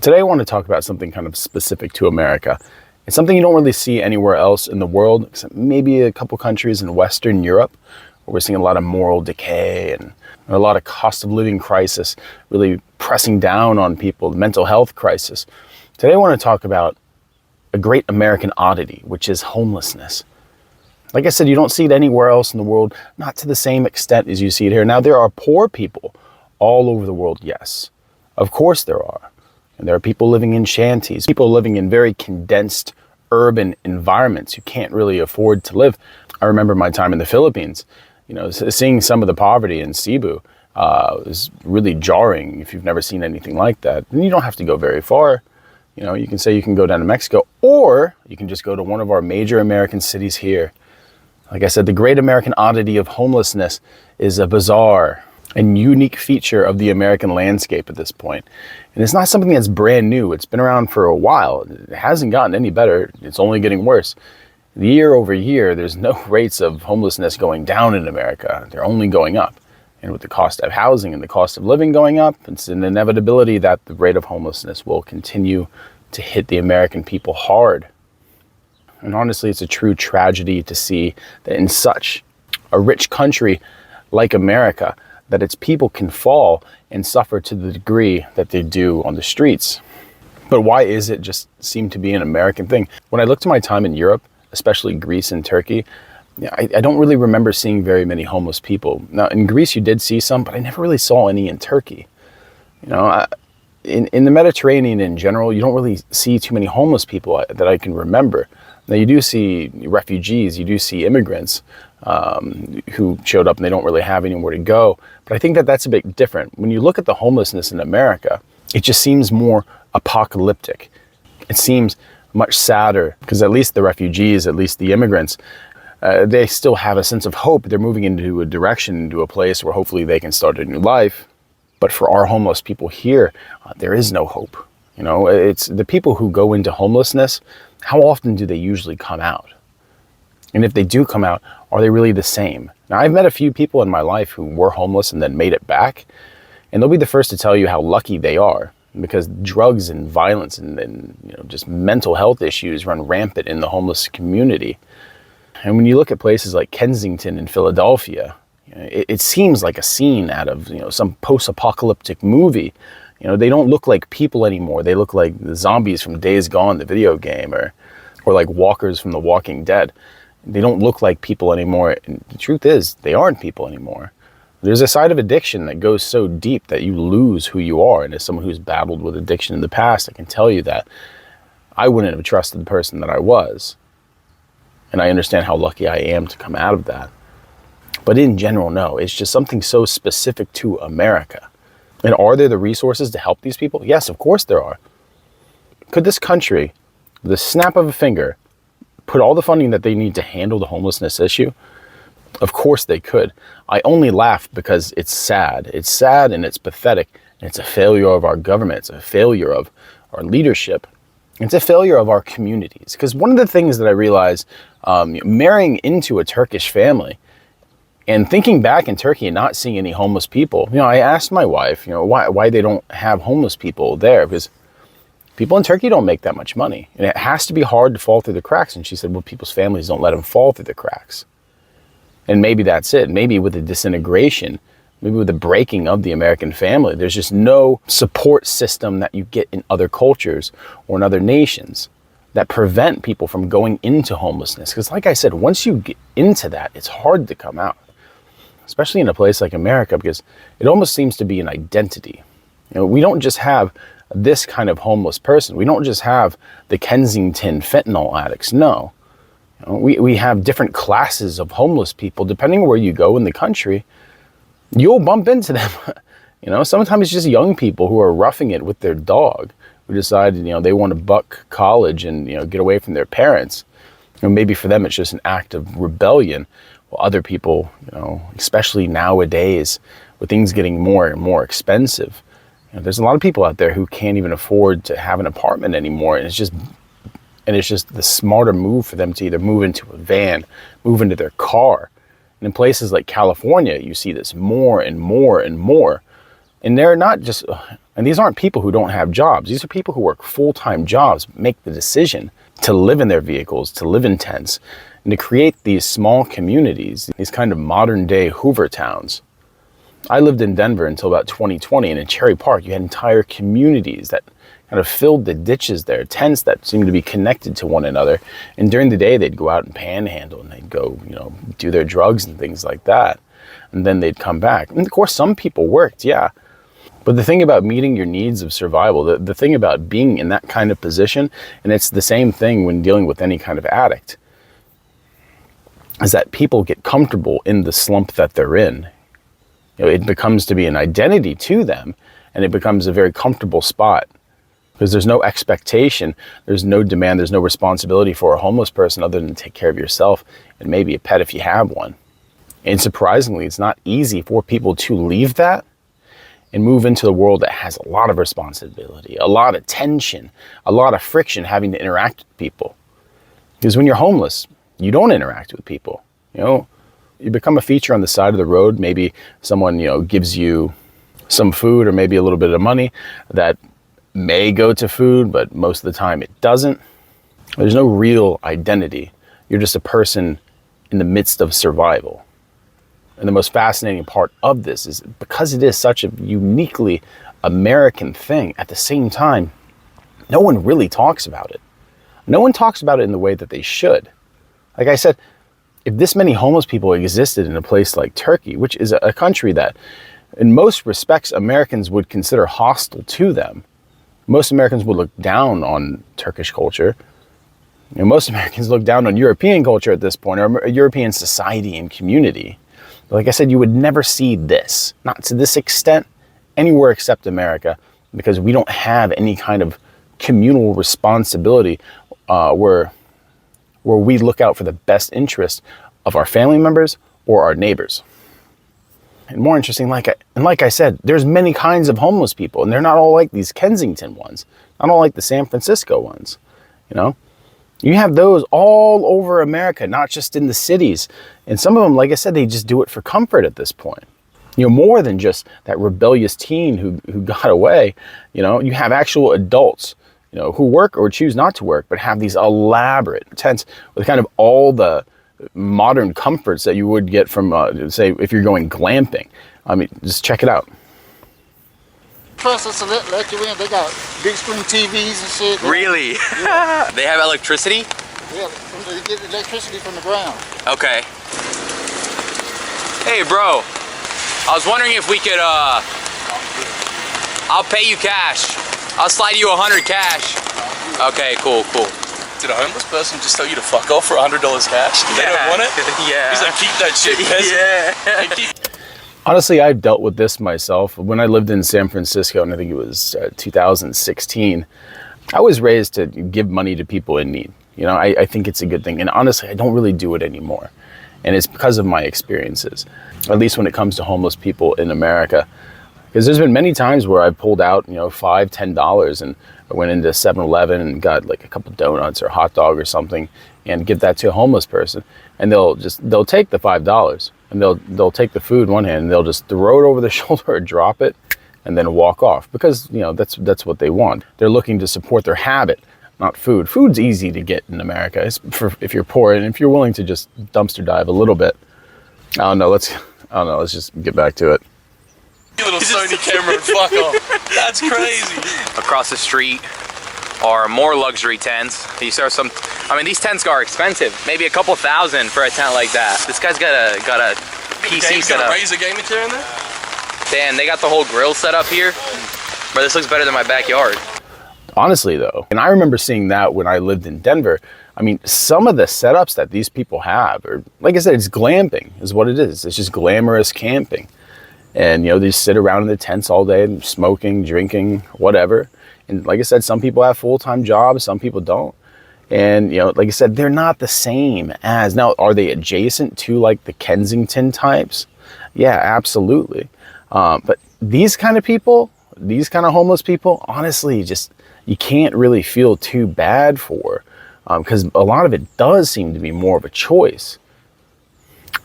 Today I want to talk about something kind of specific to America. It's something you don't really see anywhere else in the world, except maybe a couple countries in Western Europe, where we're seeing a lot of moral decay and a lot of cost of living crisis really pressing down on people, the mental health crisis. Today I want to talk about a great American oddity, which is homelessness. Like I said, you don't see it anywhere else in the world, not to the same extent as you see it here. Now, there are poor people all over the world, yes. Of course there are. And there are people living in shanties, people living in very condensed urban environments who can't really afford to live. I remember my time in the Philippines, seeing some of the poverty in Cebu is really jarring if you've never seen anything like that. And you don't have to go very far. You can say you can go down to Mexico, or you can just go to one of our major American cities here. Like I said, the great American oddity of homelessness is a bizarre and unique feature of the American landscape at this point. And it's not something that's brand new. It's been around for a while. It hasn't gotten any better. It's only getting worse. Year over year, there's no rates of homelessness going down in America. They're only going up. And with the cost of housing and the cost of living going up, it's an inevitability that the rate of homelessness will continue to hit the American people hard. And honestly, it's a true tragedy to see that in such a rich country like America, that its people can fall and suffer to the degree that they do on the streets. But why is it just seem to be an American thing? When I look to my time in Europe, especially Greece and Turkey, I don't really remember seeing very many homeless people. Now, in Greece, you did see some, but I never really saw any in Turkey. In the Mediterranean in general, you don't really see too many homeless people that I can remember. Now, you do see refugees, you do see immigrants who showed up and they don't really have anywhere to go. But I think that that's a bit different. When you look at the homelessness in America, it just seems more apocalyptic. It seems much sadder because at least the refugees, at least the immigrants, they still have a sense of hope. They're moving into a direction, into a place where hopefully they can start a new life. But for our homeless people here, there is no hope. It's the people who go into homelessness. How often do they usually come out? And if they do come out, are they really the same? Now, I've met a few people in my life who were homeless and then made it back. And they'll be the first to tell you how lucky they are, because drugs and violence and just mental health issues run rampant in the homeless community. And when you look at places like Kensington and Philadelphia, it seems like a scene out of some post-apocalyptic movie. They don't look like people anymore. They look like the zombies from Days Gone, the video game, or like walkers from The Walking Dead. They don't look like people anymore. And the truth is, they aren't people anymore. There's a side of addiction that goes so deep that you lose who you are. And as someone who's battled with addiction in the past, I can tell you that I wouldn't have trusted the person that I was. And I understand how lucky I am to come out of that. But in general, no, it's just something so specific to America. And are there the resources to help these people? Yes, of course there are. Could this country, with the snap of a finger, put all the funding that they need to handle the homelessness issue? Of course they could. I only laugh because it's sad. It's sad and it's pathetic. And it's a failure of our government. It's a failure of our leadership. It's a failure of our communities. Because one of the things that I realized, marrying into a Turkish family, and thinking back in Turkey and not seeing any homeless people, I asked my wife, why they don't have homeless people there, because people in Turkey don't make that much money. And it has to be hard to fall through the cracks. And she said, well, people's families don't let them fall through the cracks. And maybe that's it. Maybe with the disintegration, maybe with the breaking of the American family, there's just no support system that you get in other cultures or in other nations that prevent people from going into homelessness. Because like I said, once you get into that, it's hard to come out. Especially in a place like America, because it almost seems to be an identity. We don't just have this kind of homeless person. We don't just have the Kensington fentanyl addicts. No. We have different classes of homeless people. Depending on where you go in the country, you'll bump into them. Sometimes it's just young people who are roughing it with their dog, who decide, they want to buck college and, get away from their parents. Maybe for them, it's just an act of rebellion. Well, other people, especially nowadays, with things getting more and more expensive, there's a lot of people out there who can't even afford to have an apartment anymore. And it's just the smarter move for them to either move into a van, move into their car. And in places like California, you see this more and more and more. And they're not just, and these aren't people who don't have jobs. These are people who work full-time jobs, make the decision to live in their vehicles, to live in tents, and to create these small communities, these kind of modern day Hoover towns. I lived in Denver until about 2020, and in Cherry Park, you had entire communities that kind of filled the ditches there, tents that seemed to be connected to one another. And during the day, they'd go out and panhandle, and they'd go, do their drugs and things like that. And then they'd come back. And of course, some people worked, yeah. But the thing about meeting your needs of survival, the thing about being in that kind of position, and it's the same thing when dealing with any kind of addict, is that people get comfortable in the slump that they're in. It becomes to be an identity to them, and it becomes a very comfortable spot because there's no expectation, there's no demand, there's no responsibility for a homeless person other than to take care of yourself and maybe a pet if you have one. And surprisingly, it's not easy for people to leave that and move into the world that has a lot of responsibility, a lot of tension, a lot of friction having to interact with people. Because when you're homeless, you don't interact with people, You become a feature on the side of the road. Maybe someone, gives you some food or maybe a little bit of money that may go to food, but most of the time it doesn't. There's no real identity. You're just a person in the midst of survival. And the most fascinating part of this is because it is such a uniquely American thing, at the same time, no one really talks about it. No one talks about it in the way that they should. Like I said, if this many homeless people existed in a place like Turkey, which is a country that in most respects Americans would consider hostile to them, most Americans would look down on Turkish culture. Most Americans look down on European culture at this point, or European society and community. But like I said, you would never see this, not to this extent, anywhere except America, because we don't have any kind of communal responsibility where we look out for the best interest of our family members or our neighbors. And more interesting, like I said, there's many kinds of homeless people, and they're not all like these Kensington ones, not all like the San Francisco ones, You have those all over America, not just in the cities. And some of them, like I said, they just do it for comfort at this point. More than just that rebellious teen who got away. You have actual adults who work or choose not to work, but have these elaborate tents with kind of all the modern comforts that you would get from, say, if you're going glamping. I mean, just check it out. Trust us to let you in. They got big screen TVs and shit. Really? Yeah. They have electricity? Yeah, they get electricity from the ground. Okay. Hey, bro. I was wondering if we could, I'll pay you cash. I'll slide you 100 cash. Okay, cool. Did a homeless person just tell you to fuck off for $100 cash? They don't want it? Yeah. He's like, keep that shit, peasant. Yeah. Honestly, I've dealt with this myself. When I lived in San Francisco, and I think it was 2016, I was raised to give money to people in need. I think it's a good thing. And honestly, I don't really do it anymore. And it's because of my experiences, at least when it comes to homeless people in America. Because there's been many times where I pulled out, $5, $10 and I went into 7-Eleven and got like a couple donuts or a hot dog or something and give that to a homeless person. And they'll take the $5 and they'll take the food in one hand and they'll just throw it over their shoulder or drop it and then walk off because, that's what they want. They're looking to support their habit, not food. Food's easy to get in America if you're poor and if you're willing to just dumpster dive a little bit. I don't know, let's just get back to it. You little Sony camera and fuck off. That's crazy. Across the street are more luxury tents. These are these tents are expensive. Maybe a couple thousand for a tent like that. This guy's got a PC set up. Raise a gaming chair in there? Damn, they got the whole grill set up here. Bro, this looks better than my backyard. Honestly though, and I remember seeing that when I lived in Denver. I mean, some of the setups that these people have are, like I said, it's glamping is what it is. It's just glamorous camping. And, they just sit around in the tents all day, smoking, drinking, whatever. And like I said, some people have full-time jobs, some people don't. And, like I said, they're not the same as, now, are they adjacent to like the Kensington types? Yeah, absolutely. But these kind of people, these kind of homeless people, honestly, you can't really feel too bad for, because a lot of it does seem to be more of a choice.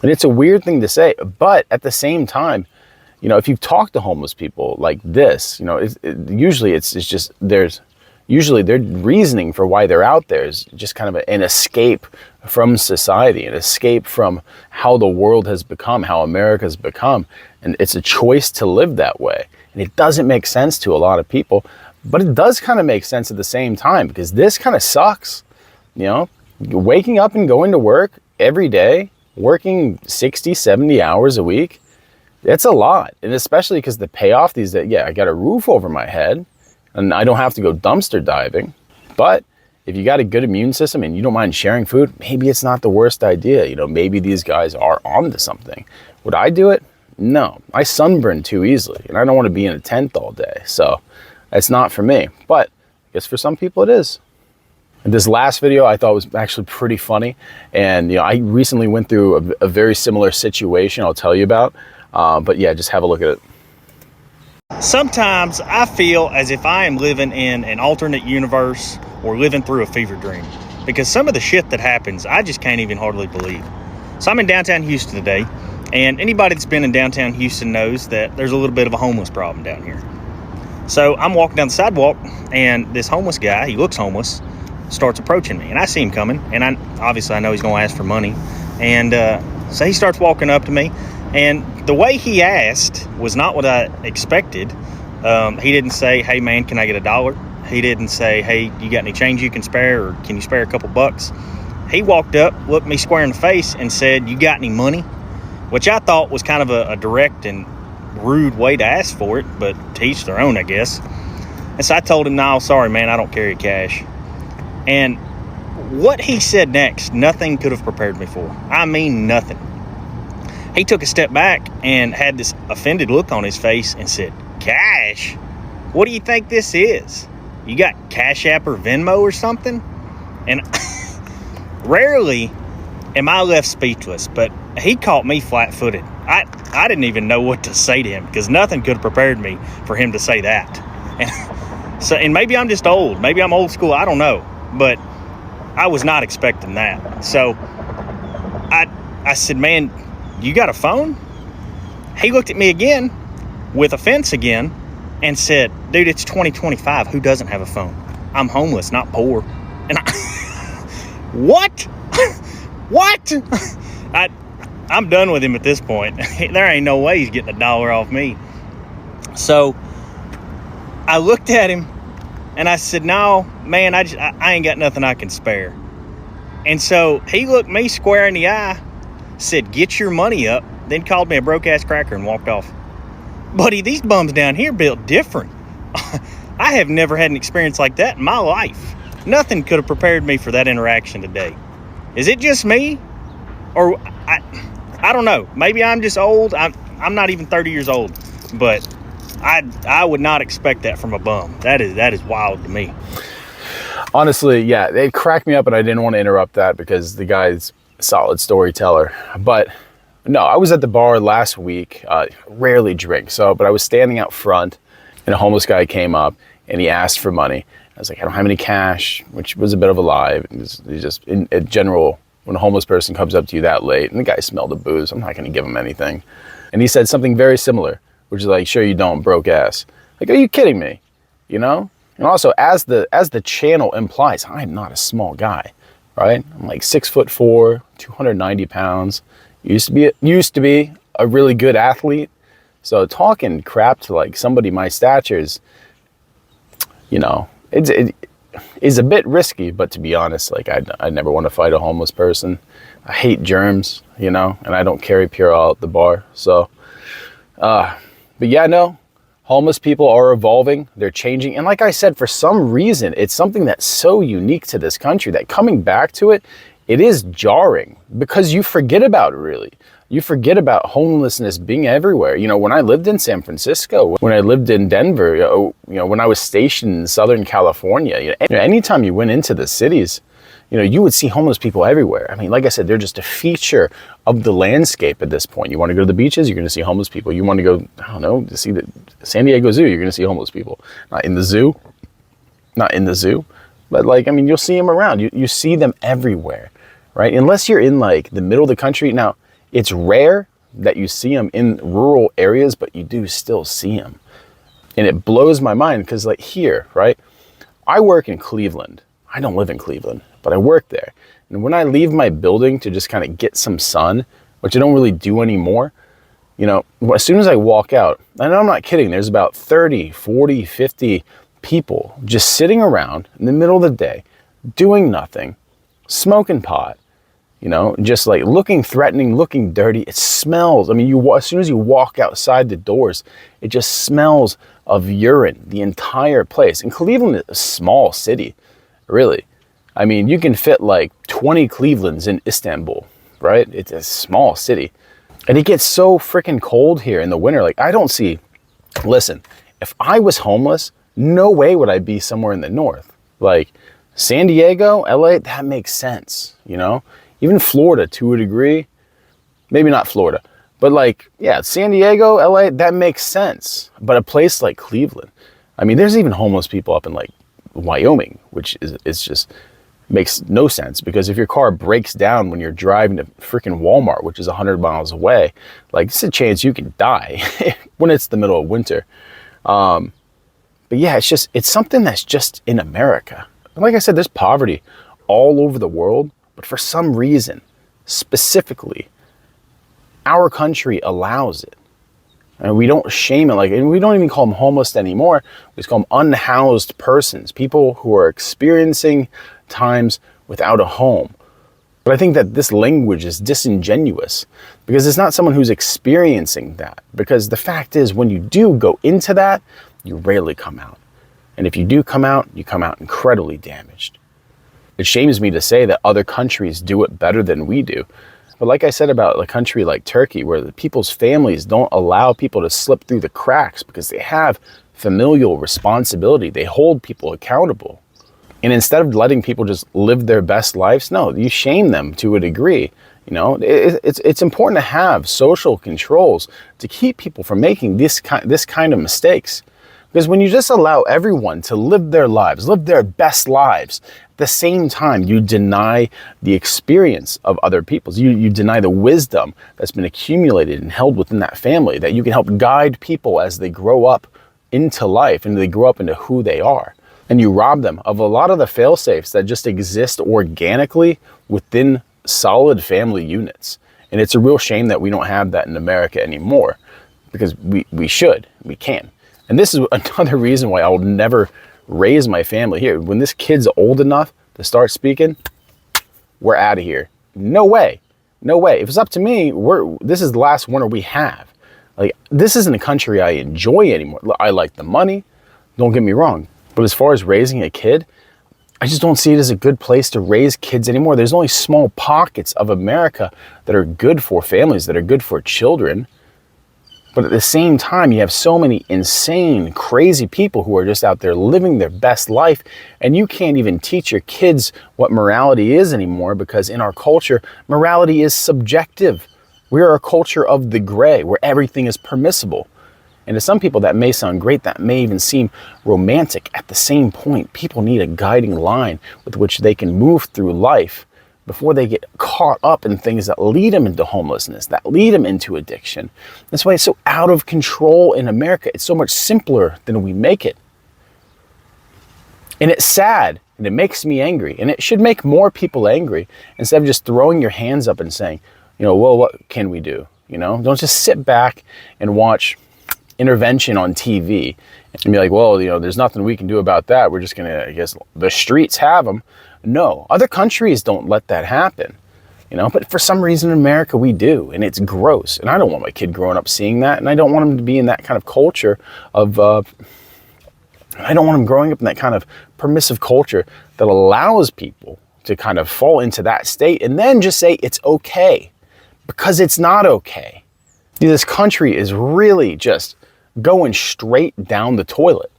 And it's a weird thing to say, but at the same time, you know, if you talk to homeless people like this, you know, usually it's just, usually their reasoning for why they're out there is just kind of an escape from society, an escape from how the world has become, how America's become. And it's a choice to live that way. And it doesn't make sense to a lot of people, but it does kind of make sense at the same time, because this kind of sucks. You know, waking up and going to work every day, working 60, 70 hours a week, it's a lot. And especially because the payoff these days, yeah, I got a roof over my head and I don't have to go dumpster diving. But if you got a good immune system and you don't mind sharing food, maybe it's not the worst idea. You know, maybe these guys are onto something. Would I do it? No, I sunburn too easily and I don't want to be in a tent all day. So it's not for me, but I guess for some people it is. And this last video I thought was actually pretty funny. And, you know, I recently went through a very similar situation I'll tell you about. But yeah, just have a look at it. Sometimes I feel as if I am living in an alternate universe or living through a fever dream, because some of the shit that happens, I just can't even hardly believe. So I'm in downtown Houston today, and anybody that's been in downtown Houston knows that there's a little bit of a homeless problem down here. So I'm walking down the sidewalk, and this homeless guy, he looks homeless, starts approaching me, and I see him coming, and I know he's going to ask for money. And so he starts walking up to me. And the way he asked was not what I expected. He didn't say, "Hey man, can I get $1?" He didn't say, "Hey, you got any change you can spare, or can you spare a couple bucks?" He walked up, looked me square in the face and said, "You got any money?" Which I thought was kind of a direct and rude way to ask for it, but to each their own, I guess. And so I told him, "No, sorry man, I don't carry cash." And what he said next, nothing could have prepared me for. I mean, nothing. He took a step back and had this offended look on his face and said, "Cash? What do you think this is? You got Cash App or Venmo or something?" And rarely am I left speechless, but he caught me flat-footed. I didn't even know what to say to him, because nothing could have prepared me for him to say that. And maybe I'm just old. Maybe I'm old school. I don't know. But I was not expecting that. So I said, "Man, you got a phone?" He looked at me again with offense again and said, "Dude, it's 2025. Who doesn't have a phone? I'm homeless, not poor." And what? What? I'm done with him at this point. There ain't no way he's getting $1 off me. So I looked at him and I said, "No, man, I ain't got nothing I can spare." And so he looked me square in the eye, said, "Get your money up," then called me a broke-ass cracker and walked off. Buddy, these bums down here built different. I have never had an experience like that in my life. Nothing could have prepared me for that interaction today. Is it just me? Or I don't know. Maybe I'm just old. I'm not even 30 years old. But I would not expect that from a bum. That is wild to me. Honestly, yeah, it cracked me up, and I didn't want to interrupt that because the guy's a solid storyteller. But no, I was at the bar last week. Rarely drink, but I was standing out front, and a homeless guy came up, and he asked for money. I was like, "I don't have any cash," which was a bit of a lie. It's just in general, when a homeless person comes up to you that late, and the guy smelled the booze, I'm not going to give him anything. And he said something very similar, which is like, "Sure you don't, broke ass." Like, are you kidding me? You know? And also, as the channel implies, I'm not a small guy, right? I'm like 6'4", 290 pounds. Used to be a really good athlete. So talking crap to like somebody my stature is, you know, it is a bit risky. But to be honest, like I never want to fight a homeless person. I hate germs, you know, and I don't carry Purell at the bar. So, but yeah, no. Homeless people are evolving, they're changing. And like I said, for some reason, it's something that's so unique to this country that coming back to it, it is jarring because you forget about it really. You forget about homelessness being everywhere. You know, when I lived in San Francisco, when I lived in Denver, you know, when I was stationed in Southern California, you know, anytime you went into the cities, you know, you would see homeless people everywhere. I mean, like I said, they're just a feature of the landscape at this point. You want to go to the beaches, you're going to see homeless people. You want to go, I don't know, to see the San Diego Zoo, you're going to see homeless people. Not in the zoo, but like, I mean, you'll see them around. You see them everywhere, right? Unless you're in like the middle of the country. Now, it's rare, that you see them in rural areas, but you do still see them. And it blows my mind because like here, right? I work in Cleveland. I don't live in Cleveland, but I work there. And when I leave my building to just kind of get some sun, which I don't really do anymore, you know, as soon as I walk out, and I'm not kidding, there's about 30, 40, 50 people just sitting around in the middle of the day, doing nothing, smoking pot, you know, just like looking threatening, looking dirty. It smells. I mean, as soon as you walk outside the doors, it just smells of urine, the entire place. And Cleveland is a small city, really. I mean, you can fit like 20 Clevelands in Istanbul, right? It's a small city. And it gets so freaking cold here in the winter. Like, I don't see, listen, if I was homeless, no way would I be somewhere in the north. Like, San Diego, LA, that makes sense, you know? Even Florida, to a degree. Maybe not Florida. But like, yeah, San Diego, LA, that makes sense. But a place like Cleveland, I mean, there's even homeless people up in like Wyoming, which is just makes no sense, because if your car breaks down when you're driving to freaking Walmart, which is 100 miles away, like, it's a chance you can die when it's the middle of winter. But yeah, it's something that's just in America. And like I said, there's poverty all over the world, but for some reason, specifically, our country allows it. And we don't shame it, and we don't even call them homeless anymore. We just call them unhoused persons, people who are experiencing times without a home. But I think that this language is disingenuous, because it's not someone who's experiencing that. Because the fact is, when you do go into that, you rarely come out. And if you do come out, you come out incredibly damaged. It shames me to say that other countries do it better than we do. But like I said about a country like Turkey, where the people's families don't allow people to slip through the cracks because they have familial responsibility. They hold people accountable. And instead of letting people just live their best lives, no, you shame them to a degree. You know, it's important to have social controls to keep people from making this kind of mistakes. Because when you just allow everyone to live their lives, live their best lives, at the same time, you deny the experience of other people's. You deny the wisdom that's been accumulated and held within that family, that you can help guide people as they grow up into life and they grow up into who they are. And you rob them of a lot of the fail-safes that just exist organically within solid family units. And it's a real shame that we don't have that in America anymore, because we can. And this is another reason why I will never raise my family here. When this kid's old enough to start speaking, we're out of here. No way. No way. If it's up to me, this is the last winter we have. Like, this isn't a country I enjoy anymore. I like the money, don't get me wrong. But as far as raising a kid, I just don't see it as a good place to raise kids anymore. There's only small pockets of America that are good for families, that are good for children. But at the same time, you have so many insane, crazy people who are just out there living their best life, and you can't even teach your kids what morality is anymore, because in our culture, morality is subjective. We are a culture of the gray, where everything is permissible. And to some people, that may sound great, that may even seem romantic. At the same point, people need a guiding line with which they can move through life before they get caught up in things that lead them into homelessness, that lead them into addiction. That's why it's so out of control in America. It's so much simpler than we make it. And it's sad, and it makes me angry, and it should make more people angry, instead of just throwing your hands up and saying, you know, well, what can we do? You know, don't just sit back and watch intervention on TV and be like, well, you know, there's nothing we can do about that. We're just gonna, I guess, the streets have them. No, other countries don't let that happen, you know, but for some reason in America we do, and it's gross. And I don't want my kid growing up seeing that, and I don't want him to be in that kind of culture of, I don't want him growing up in that kind of permissive culture that allows people to kind of fall into that state and then just say it's okay, because it's not okay. This country is really just going straight down the toilet.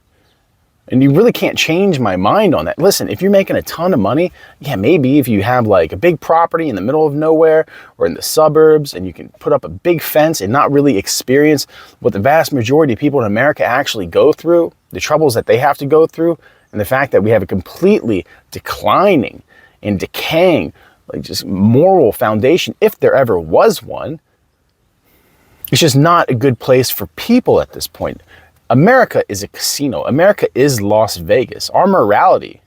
And you really can't change my mind on that. Listen, if you're making a ton of money, yeah, maybe if you have like a big property in the middle of nowhere or in the suburbs, and you can put up a big fence and not really experience what the vast majority of people in America actually go through, the troubles that they have to go through, and the fact that we have a completely declining and decaying, like, just moral foundation, if there ever was one, It's just not a good place for people at this point. America is a casino. America is Las Vegas. Our morality,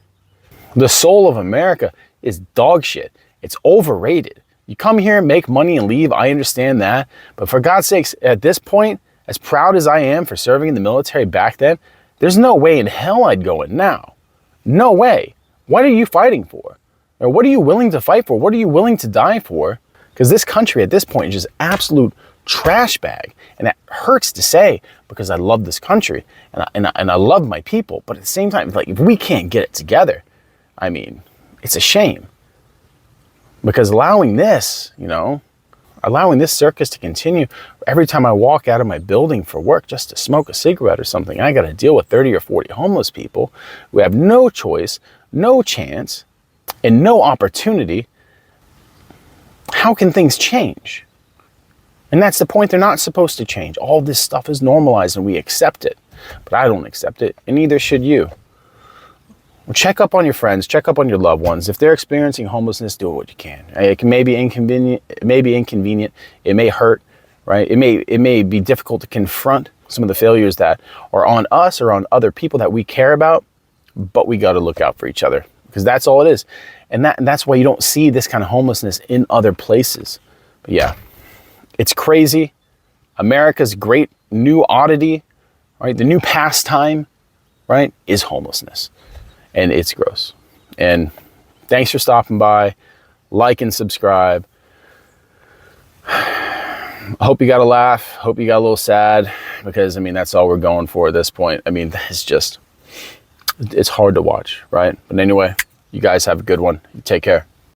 the soul of America, is dog shit. It's overrated. You come here and make money and leave, I understand that. But for God's sakes, at this point, as proud as I am for serving in the military back then, there's no way in hell I'd go in now. No way. What are you fighting for? Or what are you willing to fight for? What are you willing to die for? Because this country at this point is just absolute trash bag. And it hurts to say because I love this country and I love my people. But at the same time, like, if we can't get it together, I mean, it's a shame. Because allowing this, allowing this circus to continue, every time I walk out of my building for work just to smoke a cigarette or something, I got to deal with 30 or 40 homeless people who have no choice, no chance, and no opportunity. How can things change? And that's the point. They're not supposed to change. All this stuff is normalized and we accept it. But I don't accept it, and neither should you. Well, check up on your friends, check up on your loved ones. If they're experiencing homelessness, do what you can. It may be inconvenient, it may hurt, right? It may be difficult to confront some of the failures that are on us or on other people that we care about, but we got to look out for each other, because that's all it is. And that's why you don't see this kind of homelessness in other places. But yeah, it's crazy. America's great new oddity, right? The new pastime, right, is homelessness. And it's gross. And thanks for stopping by. Like and subscribe. I hope you got a laugh. Hope you got a little sad, because I mean, that's all we're going for at this point. I mean, it's hard to watch, right? But anyway, you guys have a good one. Take care.